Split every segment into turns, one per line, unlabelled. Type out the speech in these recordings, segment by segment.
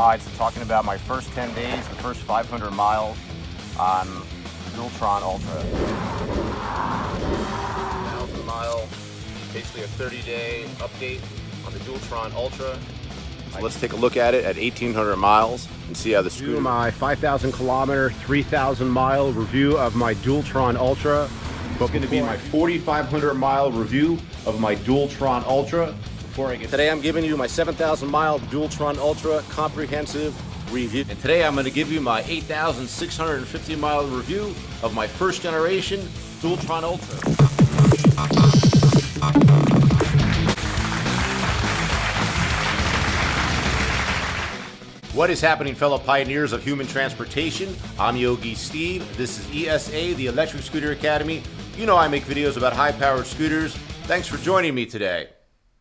Alright, so talking about my first 10 days, the first 500 miles on Dualtron Ultra. 1,000 mile, basically a 30-day update on the Dualtron Ultra. So let's take a look at it at 1,800 miles and see how the scooter...
Do my 5,000 kilometer, 3,000 mile review of my Dualtron Ultra.
It's going to be my 4,500 mile review of my Dualtron Ultra. Today I'm giving you my 7,000 mile Dualtron Ultra comprehensive review. And today I'm going to give you my 8,650 mile review of my first generation Dualtron Ultra. What is happening, fellow pioneers of human transportation? I'm Yogi Steve. This is ESA, the Electric Scooter Academy. You know I make videos about high-powered scooters. Thanks for joining me today.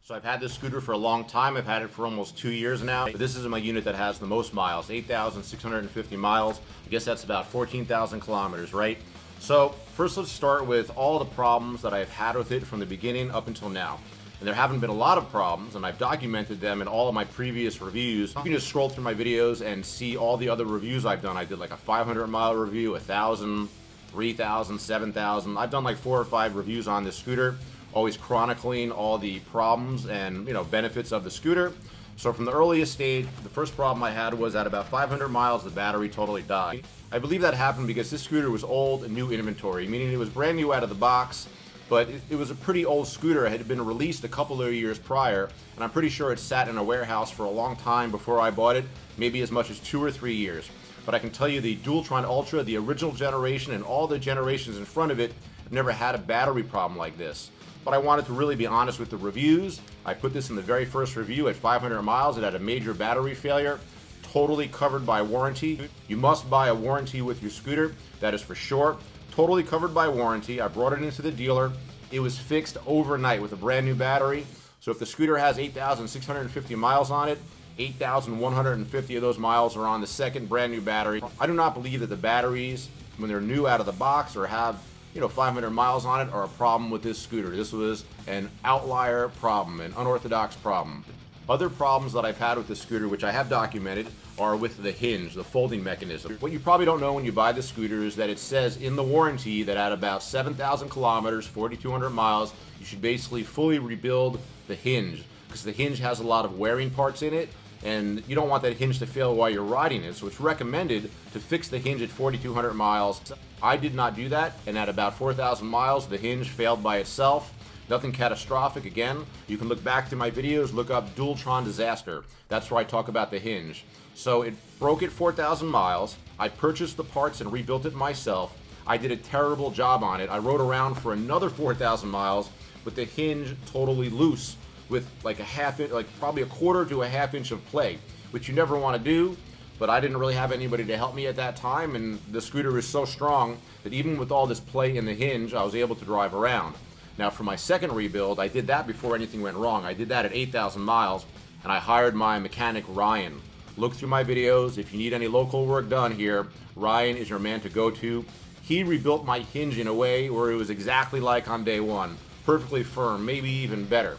So I've had this scooter for a long time. I've had it for almost 2 years now. This is my unit that has the most miles, 8,650 miles. I guess that's about 14,000 kilometers, right? So first let's start with all the problems that I've had with it from the beginning up until now. And there haven't been a lot of problems, and I've documented them in all of my previous reviews. You can just scroll through my videos and see all the other reviews I've done. I did like a 500 mile review, 1,000, 3,000, 7,000. I've done like 4 or 5 reviews on this scooter, always chronicling all the problems and benefits of the scooter. So from the earliest stage, the first problem I had was at about 500 miles, the battery totally died. I believe that happened because this scooter was old and new inventory, meaning it was brand new out of the box, but it was a pretty old scooter. It had been released a couple of years prior, and I'm pretty sure it sat in a warehouse for a long time before I bought it, maybe as much as 2 or 3 years. But I can tell you the Dualtron Ultra, the original generation and all the generations in front of it, have never had a battery problem like this. But I wanted to really be honest with the reviews. I put this in the very first review at 500 miles. It had a major battery failure, totally covered by warranty. You must buy a warranty with your scooter, that is for sure. Totally covered by warranty. I brought it into the dealer. It was fixed overnight with a brand new battery. So if the scooter has 8,650 miles on it, 8,150 of those miles are on the second brand new battery. I do not believe that the batteries, when they're new out of the box or have 500 miles on it, are a problem with this scooter. This was an outlier problem, an unorthodox problem. Other problems that I've had with this scooter, which I have documented, are with the hinge, the folding mechanism. What you probably don't know when you buy the scooter is that it says in the warranty that at about 7,000 kilometers, 4,200 miles, you should basically fully rebuild the hinge, because the hinge has a lot of wearing parts in it, and you don't want that hinge to fail while you're riding it. So it's recommended to fix the hinge at 4,200 miles. I did not do that, and at about 4,000 miles, the hinge failed by itself. Nothing catastrophic. Again, you can look back to my videos, look up Dualtron disaster. That's where I talk about the hinge. So it broke at 4,000 miles. I purchased the parts and rebuilt it myself. I did a terrible job on it. I rode around for another 4,000 miles with the hinge totally loose, with like a half inch, like probably a quarter to a half inch of play, which you never want to do. But I didn't really have anybody to help me at that time, and the scooter is so strong that even with all this play in the hinge, I was able to drive around. Now for my second rebuild, I did that before anything went wrong. I did that at 8,000 miles, and I hired my mechanic, Ryan. Look through my videos. If you need any local work done here, Ryan is your man to go to. He rebuilt my hinge in a way where it was exactly like on day one. Perfectly firm, maybe even better.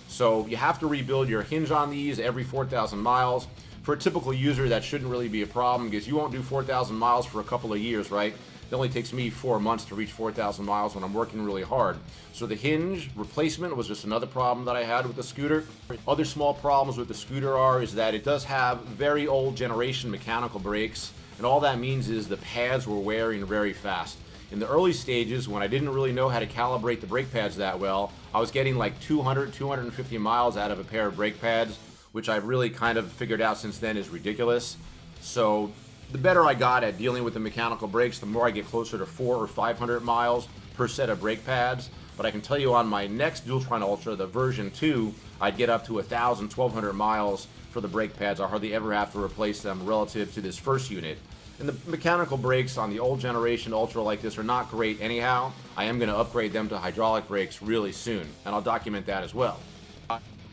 So you have to rebuild your hinge on these every 4,000 miles. For a typical user, that shouldn't really be a problem, because you won't do 4,000 miles for a couple of years, right? It only takes me 4 months to reach 4,000 miles when I'm working really hard. So the hinge replacement was just another problem that I had with the scooter. Other small problems with the scooter is that it does have very old generation mechanical brakes, and all that means is the pads were wearing very fast. In the early stages, when I didn't really know how to calibrate the brake pads that well, I was getting like 200, 250 miles out of a pair of brake pads, which I've really kind of figured out since then is ridiculous. So the better I got at dealing with the mechanical brakes, the more I get closer to 400 or 500 miles per set of brake pads. But I can tell you on my next Dualtron Ultra, the version 2, I'd get up to 1,000, 1,200 miles for the brake pads. I hardly ever have to replace them relative to this first unit. And the mechanical brakes on the old generation Ultra like this are not great anyhow. I am going to upgrade them to hydraulic brakes really soon, and I'll document that as well.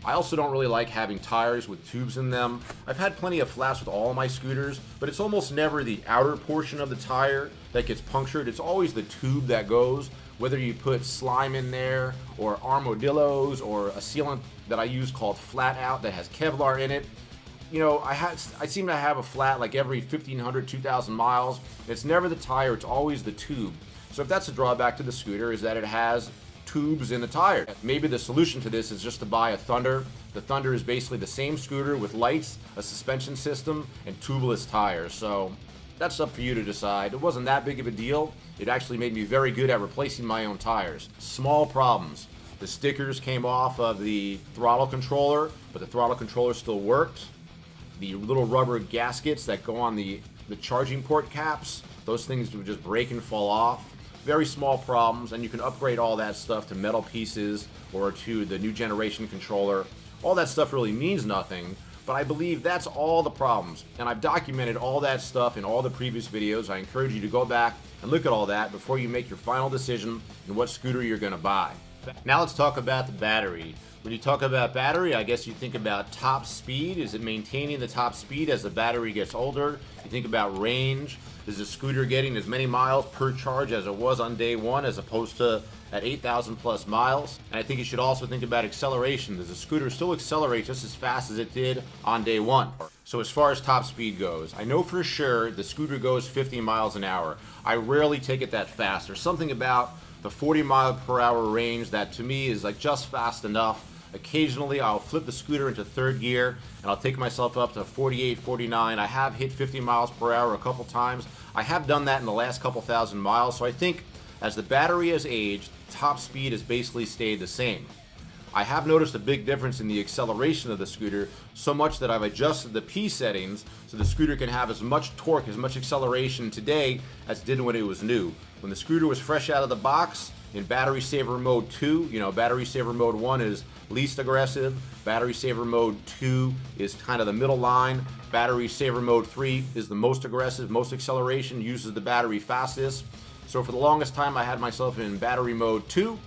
I also don't really like having tires with tubes in them. I've had plenty of flaps with all of my scooters, but it's almost never the outer portion of the tire that gets punctured. It's always the tube that goes, whether you put slime in there or armadillos or a sealant that I use called Flat Out that has Kevlar in it. you know, I seem to have a flat like every 1,500, 2,000 miles. It's never the tire, it's always the tube. So if that's a drawback to the scooter, is that it has tubes in the tire. Maybe the solution to this is just to buy a Thunder. The Thunder is basically the same scooter with lights, a suspension system, and tubeless tires. So that's up for you to decide. It wasn't that big of a deal. It actually made me very good at replacing my own tires. Small problems. The stickers came off of the throttle controller, but the throttle controller still worked. The little rubber gaskets that go on the charging port caps, those things would just break and fall off. Very small problems, and you can upgrade all that stuff to metal pieces or to the new generation controller. All that stuff really means nothing, but I believe that's all the problems. And I've documented all that stuff in all the previous videos. I encourage you to go back and look at all that before you make your final decision on what scooter you're going to buy. Now let's talk about the battery. When you talk about battery, I guess you think about top speed. Is it maintaining the top speed as the battery gets older? You think about range. Is the scooter getting as many miles per charge as it was on day one as opposed to at 8,000 plus miles? And I think you should also think about acceleration. Does the scooter still accelerate just as fast as it did on day one? So as far as top speed goes, I know for sure the scooter goes 50 miles an hour. I rarely take it that fast. There's something about the 40 mile per hour range that to me is like just fast enough. Occasionally I'll flip the scooter into third gear and I'll take myself up to 48, 49. I have hit 50 miles per hour a couple times. I have done that in the last couple thousand miles. So I think as the battery has aged, top speed has basically stayed the same. I have noticed a big difference in the acceleration of the scooter, so much that I've adjusted the P settings so the scooter can have as much torque, as much acceleration today as it did when it was new. When the scooter was fresh out of the box, in battery saver mode 2, you know, battery saver mode 1 is least aggressive, battery saver mode 2 is kind of the middle line, battery saver mode 3 is the most aggressive, most acceleration, uses the battery fastest. So for the longest time I had myself in battery mode 2,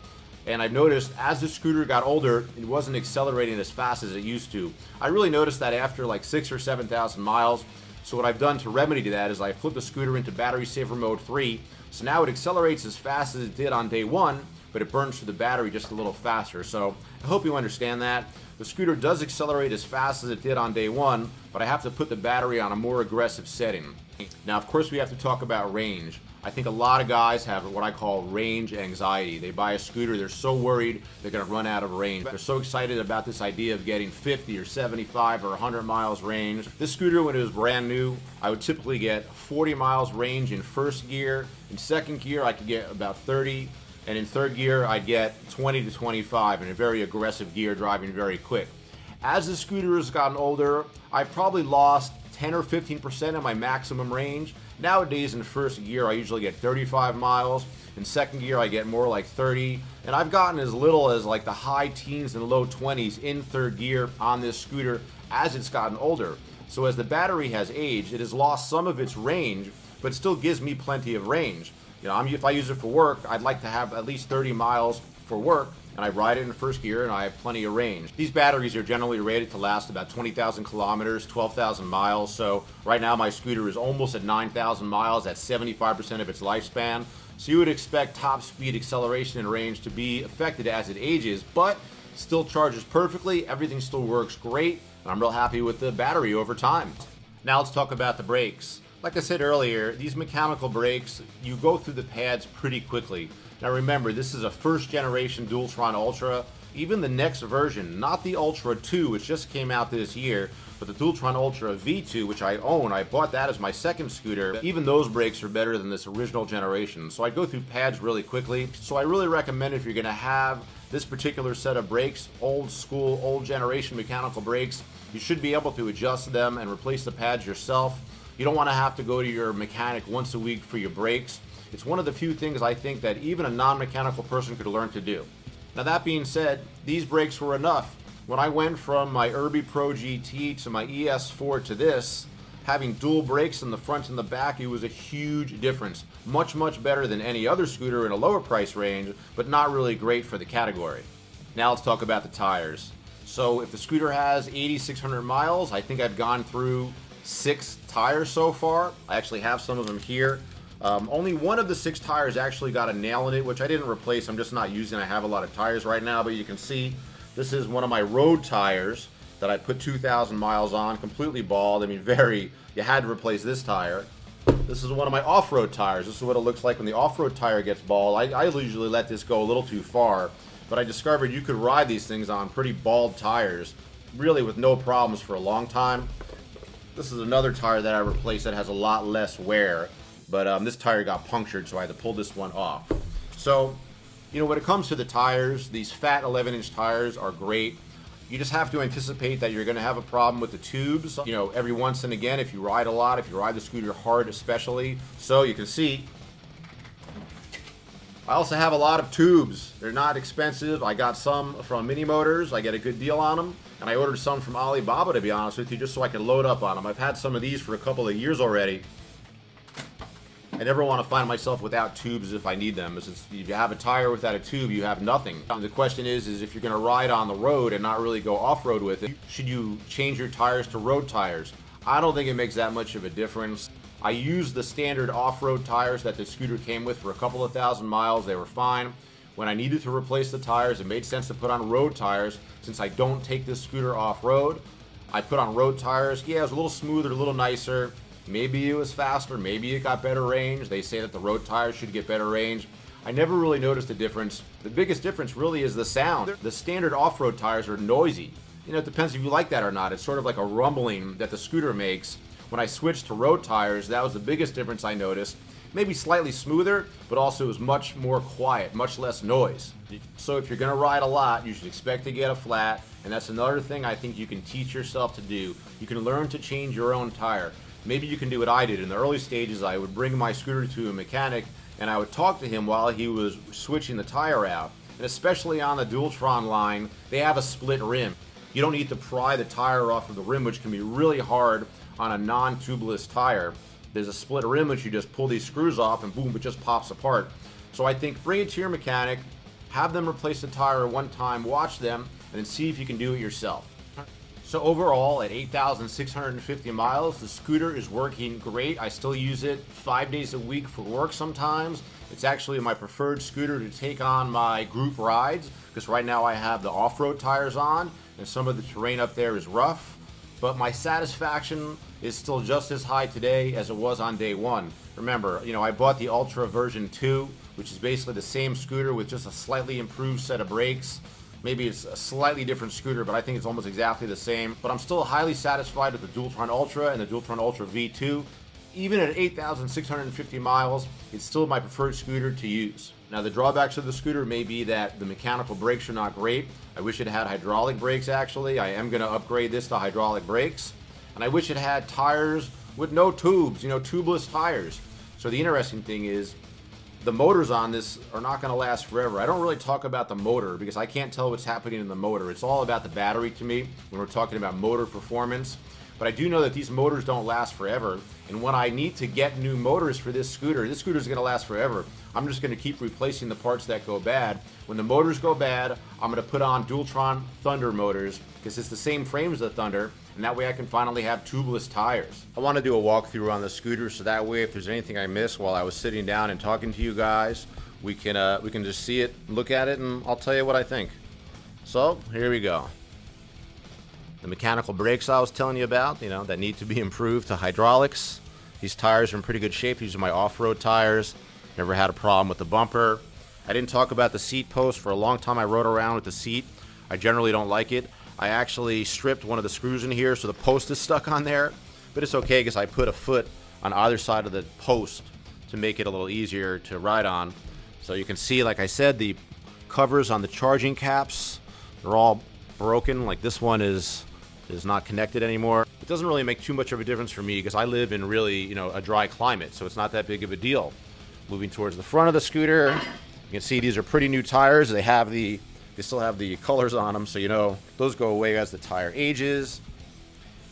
and I've noticed as the scooter got older, it wasn't accelerating as fast as it used to. I really noticed that after like 6,000 or 7,000 miles. So what I've done to remedy that is I flipped the scooter into battery saver mode 3. So now it accelerates as fast as it did on day one, but it burns through the battery just a little faster. So I hope you understand that. The scooter does accelerate as fast as it did on day one, but I have to put the battery on a more aggressive setting. Now, of course, we have to talk about range. I think a lot of guys have what I call range anxiety. They buy a scooter, they're so worried they're going to run out of range. They're so excited about this idea of getting 50 or 75 or 100 miles range. This scooter, when it was brand new, I would typically get 40 miles range in first gear. In second gear, I could get about 30. And in third gear, I'd get 20 to 25 in a very aggressive gear, driving very quick. As the scooter has gotten older, I probably lost 10 or 15% of my maximum range. Nowadays in first gear I usually get 35 miles, in second gear I get more like 30, and I've gotten as little as like the high teens and low 20s in third gear on this scooter as it's gotten older. So as the battery has aged, it has lost some of its range, but it still gives me plenty of range. You know, if I use it for work, I'd like to have at least 30 miles for work, and I ride it in first gear and I have plenty of range. These batteries are generally rated to last about 20,000 kilometers, 12,000 miles. So right now my scooter is almost at 9,000 miles, at 75% of its lifespan. So you would expect top speed, acceleration, and range to be affected as it ages, but still charges perfectly, everything still works great, and I'm real happy with the battery over time. Now let's talk about the brakes. Like I said earlier, these mechanical brakes, you go through the pads pretty quickly. Now remember, this is a first generation Dualtron Ultra. Even the next version, not the Ultra 2, which just came out this year, but the Dualtron Ultra V2, which I own, I bought that as my second scooter. Even those brakes are better than this original generation. So I go through pads really quickly. So I really recommend if you're gonna have this particular set of brakes, old school, old generation mechanical brakes, you should be able to adjust them and replace the pads yourself. You don't want to have to go to your mechanic once a week for your brakes. It's one of the few things I think that even a non-mechanical person could learn to do. Now that being said, these brakes were enough. When I went from my Irby Pro GT to my ES4 to this, having dual brakes in the front and the back, it was a huge difference. Much, much better than any other scooter in a lower price range, but not really great for the category. Now let's talk about the tires. So if the scooter has 8,600 miles, I think I've gone through 6 tires so far. I actually have some of them here. Only one of the 6 tires actually got a nail in it, which I didn't replace. I'm just not using. I have a lot of tires right now, but you can see this is one of my road tires that I put 2,000 miles on, completely bald. I mean, you had to replace this tire. This is one of my off-road tires. This is what it looks like when the off-road tire gets bald. I usually let this go a little too far, but I discovered you could ride these things on pretty bald tires, really with no problems for a long time. This is another tire that I replaced that has a lot less wear, but this tire got punctured, so I had to pull this one off. So, you know, when it comes to the tires, these fat 11-inch tires are great. You just have to anticipate that you're going to have a problem with the tubes, you know, every once and again if you ride a lot, if you ride the scooter hard especially. So you can see, I also have a lot of tubes. They're not expensive. I got some from Mini Motors. I get a good deal on them. And I ordered some from Alibaba, to be honest with you, just so I could load up on them. I've had some of these for a couple of years already. I never want to find myself without tubes if I need them. If you have a tire without a tube, you have nothing. The question is if you're going to ride on the road and not really go off-road with it, should you change your tires to road tires? I don't think it makes that much of a difference. I used the standard off-road tires that the scooter came with for a couple of thousand miles. They were fine. When I needed to replace the tires, it made sense to put on road tires. Since I don't take this scooter off-road, I put on road tires. Yeah, it was a little smoother, a little nicer. Maybe it was faster, maybe it got better range. They say that the road tires should get better range. I never really noticed a difference. The biggest difference really is the sound. The standard off-road tires are noisy. You know, it depends if you like that or not. It's sort of like a rumbling that the scooter makes. When I switched to road tires, that was the biggest difference I noticed. Maybe slightly smoother, but also it was much more quiet, much less noise. So if you're gonna ride a lot, you should expect to get a flat, and that's another thing I think you can teach yourself to do. You can learn to change your own tire. Maybe you can do what I did. In the early stages, I would bring my scooter to a mechanic and I would talk to him while he was switching the tire out. And especially on the Dualtron line, they have a split rim. You don't need to pry the tire off of the rim, which can be really hard on a non-tubeless tire. There's a split rim which you just pull these screws off and boom, it just pops apart. So I think bring it to your mechanic, have them replace the tire one time, watch them, and then see if you can do it yourself. So overall, at 8,650 miles, the scooter is working great. I still use it 5 days a week for work sometimes. It's actually my preferred scooter to take on my group rides, because right now I have the off-road tires on, and some of the terrain up there is rough. But my satisfaction is still just as high today as it was on day one. Remember, you know, I bought the Ultra version 2, which is basically the same scooter with just a slightly improved set of brakes. Maybe it's a slightly different scooter, but I think it's almost exactly the same. But I'm still highly satisfied with the Dualtron Ultra and the Dualtron Ultra V2. Even at 8,650 miles, it's still my preferred scooter to use. Now, the drawbacks of the scooter may be that the mechanical brakes are not great. I wish it had hydraulic brakes, actually. I am going to upgrade this to hydraulic brakes. And I wish it had tires with no tubes, you know, tubeless tires. So the interesting thing is, the motors on this are not going to last forever. I don't really talk about the motor because I can't tell what's happening in the motor. It's all about the battery to me when we're talking about motor performance. But I do know that these motors don't last forever. And when I need to get new motors for this scooter is going to last forever. I'm just going to keep replacing the parts that go bad. When the motors go bad, I'm going to put on Dualtron Thunder motors because it's the same frame as the Thunder. And that way I can finally have tubeless tires. I want to do a walkthrough on the scooter so that way if there's anything I missed while I was sitting down and talking to you guys, we can just see it, look at it, and I'll tell you what I think. So here we go. The mechanical brakes I was telling you about, you know, that need to be improved to hydraulics. These tires are in pretty good shape. These are my off-road tires. Never had a problem with the bumper. I didn't talk about the seat post. For a long time I rode around with the seat. I generally don't like it. I actually stripped one of the screws in here so the post is stuck on there, but it's okay because I put a foot on either side of the post to make it a little easier to ride on. So you can see, like I said, the covers on the charging caps, they're all broken. Like this one is not connected anymore. It doesn't really make too much of a difference for me because I live in really, you know, a dry climate, so it's not that big of a deal. Moving towards the front of the scooter, you can see these are pretty new tires. They still have the colors on them, so you know those go away as the tire ages.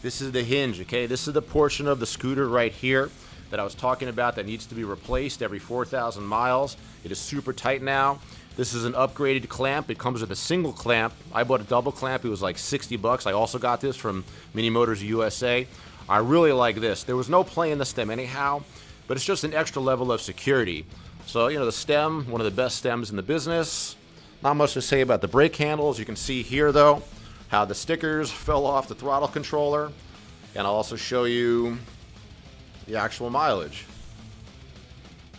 This is the hinge, okay? This is the portion of the scooter right here that I was talking about that needs to be replaced every 4,000 miles. It is super tight now. This is an upgraded clamp. It comes with a single clamp. I bought a double clamp. It was like 60 bucks. I also got this from Mini Motors USA. I really like this. There was no play in the stem anyhow, but it's just an extra level of security. So, you know, the stem, one of the best stems in the business. Not much to say about the brake handles. You can see here, though, how the stickers fell off the throttle controller, and I'll also show you the actual mileage.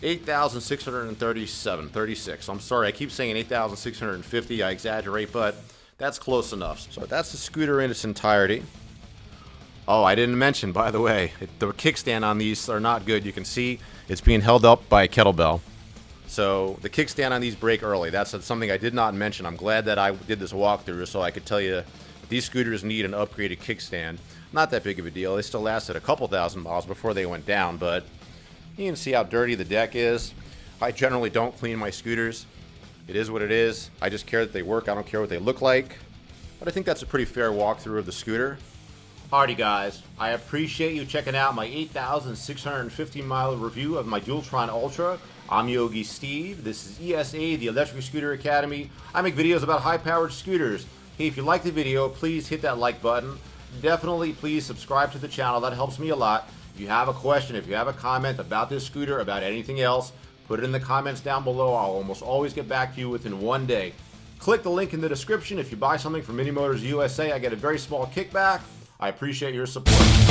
8,636. I'm sorry, I keep saying 8,650. I exaggerate, but that's close enough. So that's the scooter in its entirety. Oh, I didn't mention, by the way, the kickstand on these are not good. You can see it's being held up by a kettlebell. So the kickstand on these break early. That's something I did not mention. I'm glad that I did this walkthrough so I could tell you these scooters need an upgraded kickstand. Not that big of a deal. They still lasted a couple thousand miles before they went down, but you can see how dirty the deck is. I generally don't clean my scooters. It is what it is. I just care that they work. I don't care what they look like. But I think that's a pretty fair walkthrough of the scooter. Alrighty guys, I appreciate you checking out my 8,650 mile review of my Dualtron Ultra. I'm Yogi Steve. This is ESA, the Electric Scooter Academy. I make videos about high-powered scooters. Hey, if you like the video, please hit that like button. Definitely please subscribe to the channel. That helps me a lot. If you have a question, if you have a comment about this scooter, about anything else, put it in the comments down below. I'll almost always get back to you within one day. Click the link in the description. If you buy something from Mini Motors USA, I get a very small kickback. I appreciate your support.